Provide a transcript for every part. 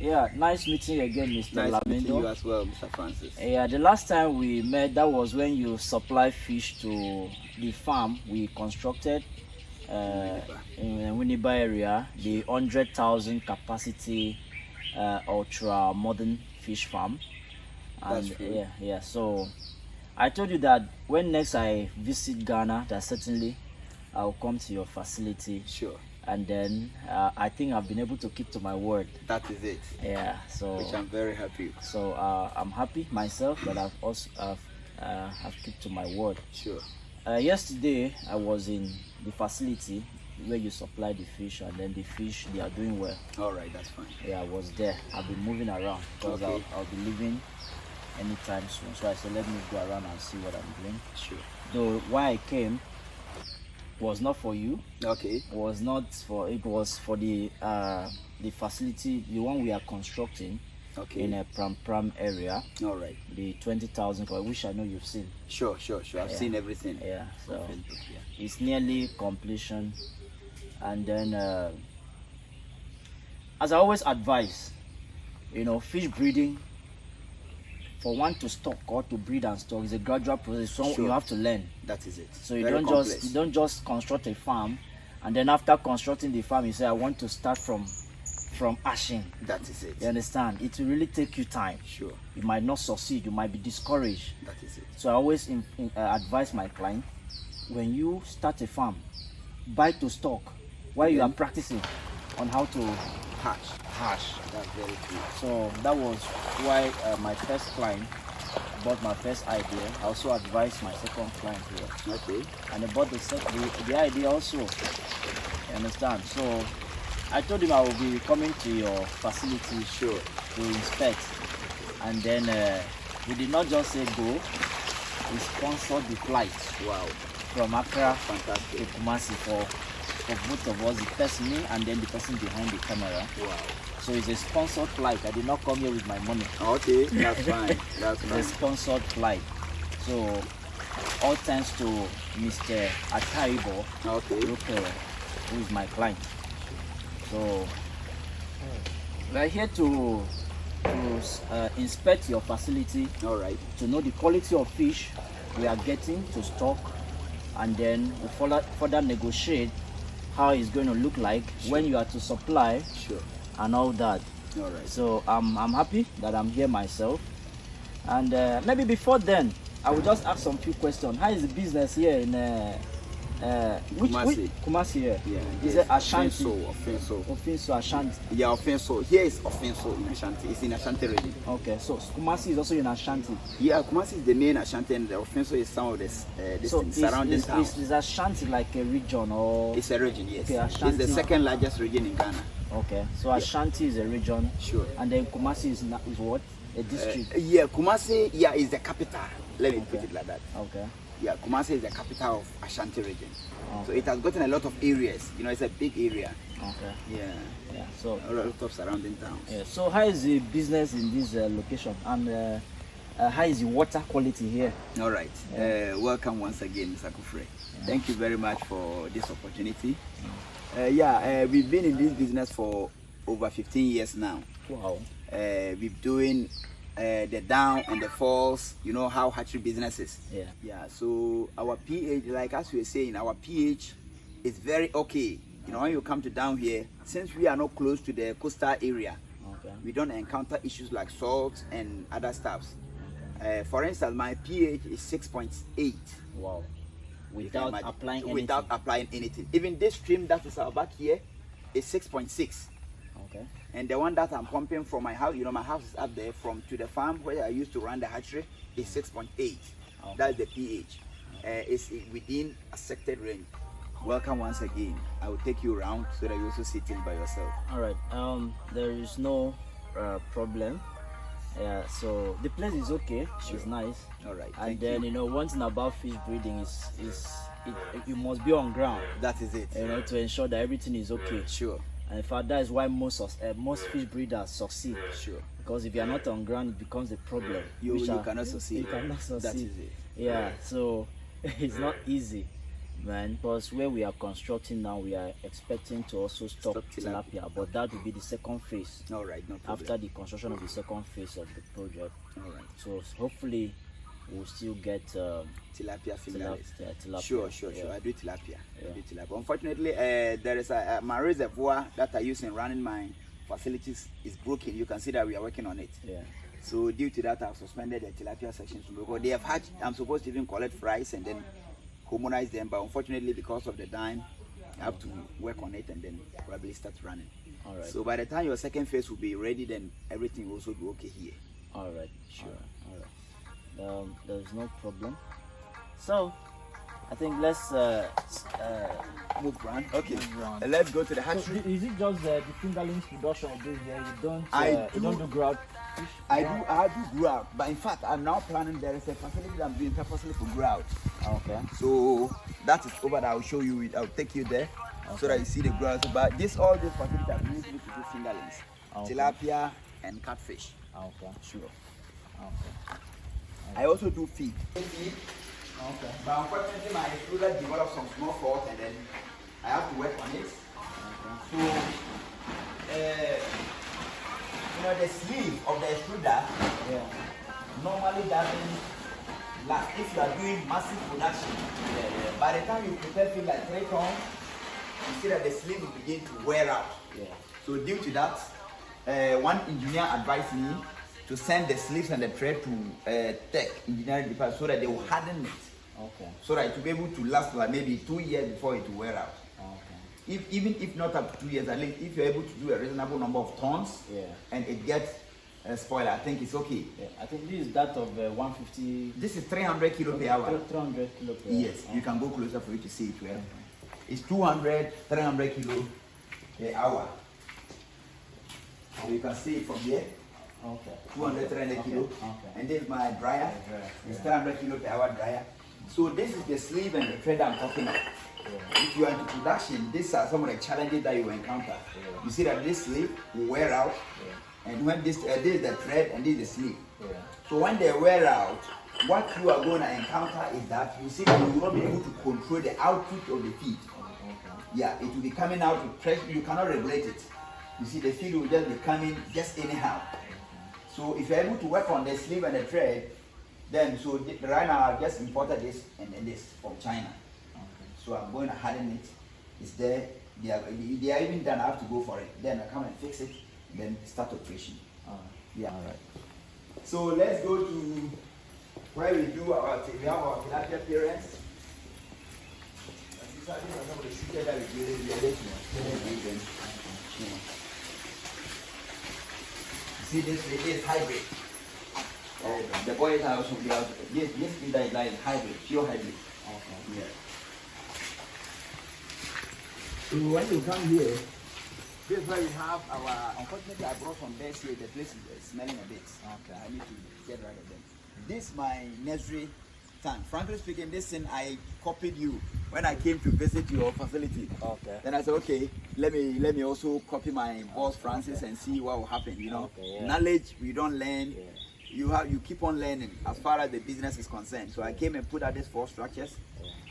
Yeah, nice meeting you again, Mr. Nice Lamindo. meeting you as well, Mr. Francis. Yeah, the last time we met, that was when you supply fish to the farm we constructed in the Winneba area, the 100,000 capacity ultra modern fish farm. And That's true. yeah. So I told you that when next I visit Ghana, that certainly I'll come to your facility. Sure. And then I think I've been able to keep to my word. That is it. Yeah, so which I'm very happy. So I'm happy myself that I've also have kept to my word. Sure. Yesterday I was in the facility where you supply the fish, and then the fish, they are doing well. All right, that's fine. Yeah, I was there. I've been moving around because Okay. I'll be leaving anytime soon. So I said, let me go around and see what I'm doing. Sure. Though why I came was not for you. Okay. It was for the facility, the one we are constructing. Okay. In a Pram area. All right. The 20,000, which I know you've seen. Sure. I've seen everything. Yeah, so Yeah. it's nearly completion. And then, as I always advise, fish breeding, for one to stock or to breed and stock, is a gradual process. So Sure. you have to learn. That is it. So you Very don't just construct a farm, and then after constructing the farm, you say, I want to start from ashing. That is it. You understand? It will really take you time. Sure. You might not succeed. You might be discouraged. That is it. So I always advise my client, when you start a farm, buy to stock while you are practicing on how to hatch. That's very true. So that was why my first client bought my first idea. I also advised my second client here. Okay. And they bought the idea also. You understand? So I told him I will be coming to your facility. Sure. To inspect. And then we did not just say go, we sponsored the flight. Wow. From Accra Fantastic. to Kumasi for both of us, the person me and then the person behind the camera. Wow. So it's a sponsored flight. I did not come here with my money. Okay, that's fine. That's It's fine. a sponsored flight. So all thanks to Mr. Ataibo, Okay. who is my client. So we're here to inspect your facility. All right. To know the quality of fish we are getting to stock, and then we further negotiate how it's going to look like when you are to supply. Sure. And all that. All right. So I'm happy that I'm here myself, and maybe before then I will just ask some few questions. How is the business here in Kumasi. Kumasi here? Yeah. Is it Ashanti? Offenso. Ashanti. Yeah, Offenso. Here is Offenso in Ashanti. It's in Ashanti region. Okay, so Kumasi is also in Ashanti. Yeah, Kumasi is the main Ashanti, and the Offenso is some of the surrounding towns. Is Ashanti like a region, or? It's a region, yes. Okay, Ashanti. It's the second largest region in Ghana. Okay, so Ashanti is a region. Sure. And then Kumasi is what? A district. Yeah, Kumasi, is the capital. Let me put it like that. Okay. Yeah, Kumasi is the capital of Ashanti region. Okay. So it has gotten a lot of areas. It's a big area. Okay. Yeah. So A lot of surrounding towns. yeah. So how is the business in this location, and how is the water quality here? All right. Welcome once again, Mr. Kufre. Thank you very much for this opportunity. We've been in this business for over 15 years now. Wow. We're doing the down and the falls, how hatchery business is. Yeah. So our pH, like as we were saying, our pH is very okay. When you come to down here, since we are not close to the coastal area, Okay. we don't encounter issues like salt and other stuffs. For instance, my pH is 6.8. Wow. Without applying anything. Without applying anything. Even this stream that is our back here is 6.6. Okay. And the one that I'm pumping from my house, my house is up there, to the farm where I used to run the hatchery, is 6.8. Okay. That's the pH. It's within accepted range. Welcome once again. I will take you around so that you also sit in by yourself. All right. There is no problem. Yeah. So the place is okay. Sure. It's nice. All right. And Thank then you. one thing about fish breeding is you must be on ground. That is it. To ensure that everything is okay. Sure. And in fact, that is why most fish breeders succeed. Sure. Because if you are not on ground, it becomes a problem. You cannot succeed. You cannot succeed. That is it. Yeah. So it's not easy. man, because where we are constructing now, we are expecting to also stock Stock tilapia, but that will be the second phase All right, no problem. after the construction of the second phase of the project. All right. So hopefully we'll still get Tilapia fingerless. tilapia. Sure. I do tilapia. Unfortunately, there is my reservoir that I use in running my facilities is broken. You can see that we are working on it. Yeah. So due to that, I've suspended the tilapia sections because they have hatched. I'm supposed to even collect fries and then hormonize them, but unfortunately, because of the dime, I have to work on it and then probably start running. All right. So by the time your second phase will be ready, then everything will also be okay here. All right. Sure. All right. There's no problem. So I think let's Move around. Okay. Move around. Let's go to the So hatchery. is it just the fingerlings production of this here? You don't do ground fish? I do grow out, but in fact, I'm now planning. There is a facility that I'm doing purposely for grow out. Okay. So that is over there. I'll show you it. I'll take you there so that you see the grow out. But all these facilities are used to do fingerlings, tilapia, and catfish. Okay. Sure. Okay. I also do feed. Okay. But unfortunately, my extruder developed some small fault, and then I have to work on it. So, the sleeve of the extruder normally doesn't last if you are doing massive production. By the time you prepare feed like 3 tons, you see that the sleeve will begin to wear out. So due to that, one engineer advised me to send the sleeves and the thread to tech engineering department so that they will harden it. Okay. So that it will be able to last like maybe 2 years before it will wear out. Okay. Even if not up to 2 years, at least if you're able to do a reasonable number of tons and it gets spoiled, I think it's okay. Yeah. I think this is that of 150. This is 300 kilo per hour. 300 kilo per hour. Yes, you can go closer for you to see it well. It's 200, 300 kilo per hour. So you can see it from here. Okay. 200, 300 kilo. Okay. And this is my dryer. It's 300 kilo per hour dryer. So this is the sleeve and the thread I'm talking about. If you are into production, these are some of the challenges that you will encounter. You see that this sleeve will wear out, and when this is the thread and this is the sleeve. So when they wear out, what you are going to encounter is that you see that you will not be able to control the output of the feed. Yeah, it will be coming out with pressure. You cannot regulate it. You see, the feed will just be coming just anyhow. So if you're able to work on the sleeve and the thread, then right now I've just imported this and then this from China. So I'm going to harden it. It's there. They are even done. I have to go for it. Then I come and fix it and then start operation. Yeah. All right. So let's go to where we have our tilapia parents. These are some of the shooters that we do. See this is hybrid. The boys are also this feeder is like hybrid, pure hybrid. Okay. Yeah. So when you come here, this is where we have our. Unfortunately, I brought from there here. The place is smelling a bit. Okay. I need to get rid of them. This is my nursery tank. Frankly speaking, this thing I copied you when I came to visit your facility. Okay. Then I said, okay, let me also copy my boss Francis and see what will happen. You know, knowledge we don't learn. You keep on learning as far as the business is concerned. So I came and put out these 4 structures.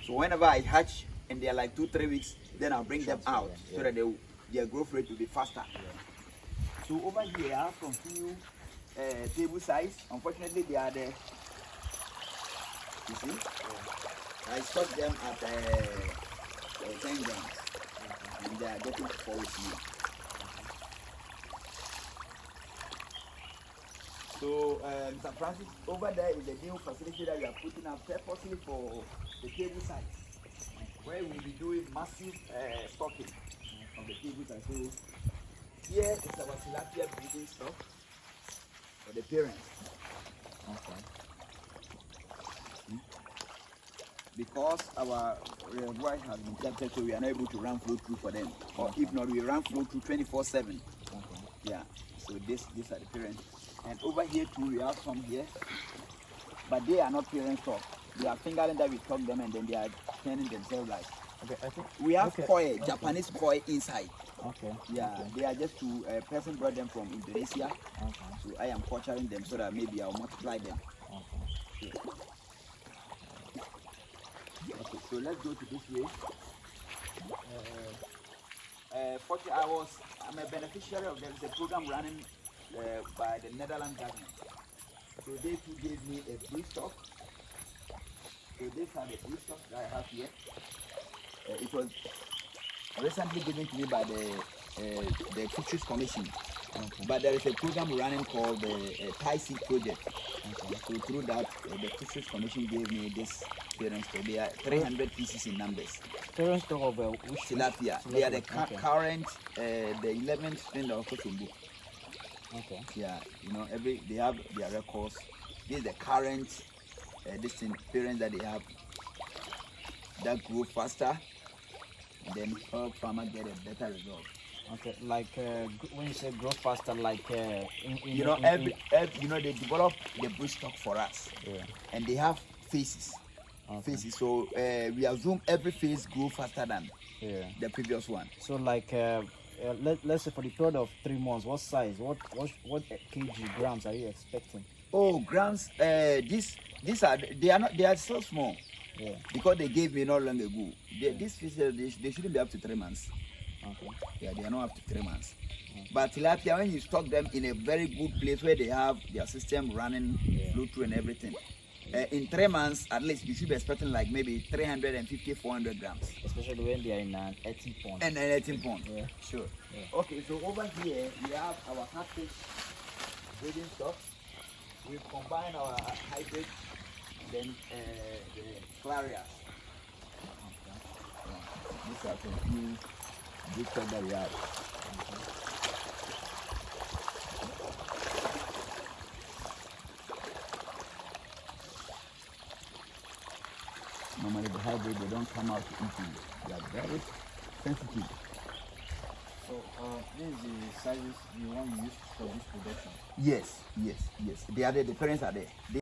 So whenever I hatch and they're like 2-3 weeks, then I'll bring them out so that their growth rate will be faster. So over here I have some few table size. Unfortunately, they are there. You see? I stock them at 10 grams. And they are getting 4 weeks now. So, Mr. Francis, over there is a new facility that we are putting up purposely for the table size, where we will be doing massive stocking of the table size. So, here is our tilapia breeding stock for the parents. Okay. Because our reservoir has been captured, so we are not able to run flow through for them. Or if not, we run flow through 24/7. Yeah. So these are the parents. And over here too, we have some here, but they are not parent stock. They are fingerling that we stock them, and then they are turning themselves like. Okay, I think we have koi, Japanese koi inside. Okay. Yeah, they are just to a person brought them from Indonesia. Okay. So I am culturing them so that maybe I'll multiply them. Okay. Yeah. Okay. So let's go to this way. 40 hours. I'm a beneficiary of them. It's a program running by the Netherlands government. So they too gave me a blue stock. So these are the blue stocks that I have here. It was recently given to me by the Fisheries Commission. Okay. But there is a program running called the Thai Sea Project. Okay. So through that, the Fisheries Commission gave me this parent stock. They are 300 pieces in numbers. Parent stock of which tilapia. They are the current, the 11th strain of Kotumbu. Okay. Yeah, you know, they have their records. This is the current this thing, parents that they have that grow faster, and then help farmer get a better result. Okay, like when you say grow faster, like you know, you know, they develop the broodstock for us, yeah, and they have phases. Okay. Phases. So we assume every phase grow faster than the previous one. So like let's say for the period of 3 months, what size, what kg grams are you expecting? Oh, grams. They are still small. Yeah. Because they gave me not long ago. These fish they shouldn't be up to 3 months. Okay. Yeah, they are not up to 3 months. Okay. But tilapia, when you stock them in a very good place where they have their system running, flow through and everything, in 3 months at least you should be expecting like maybe 350, 400 grams. Especially when they are in an 18 pond. And an 18 pond. Yeah. Sure. Yeah. Okay, so over here we have our catfish breeding stock. We combine our hybrid, then the clarias. Okay. Yeah. These are some few good stuff that we have. Normally the hybrid, they don't come out eating. They are very sensitive. So this is the sizes you want to use for this production? Yes. The parents are there.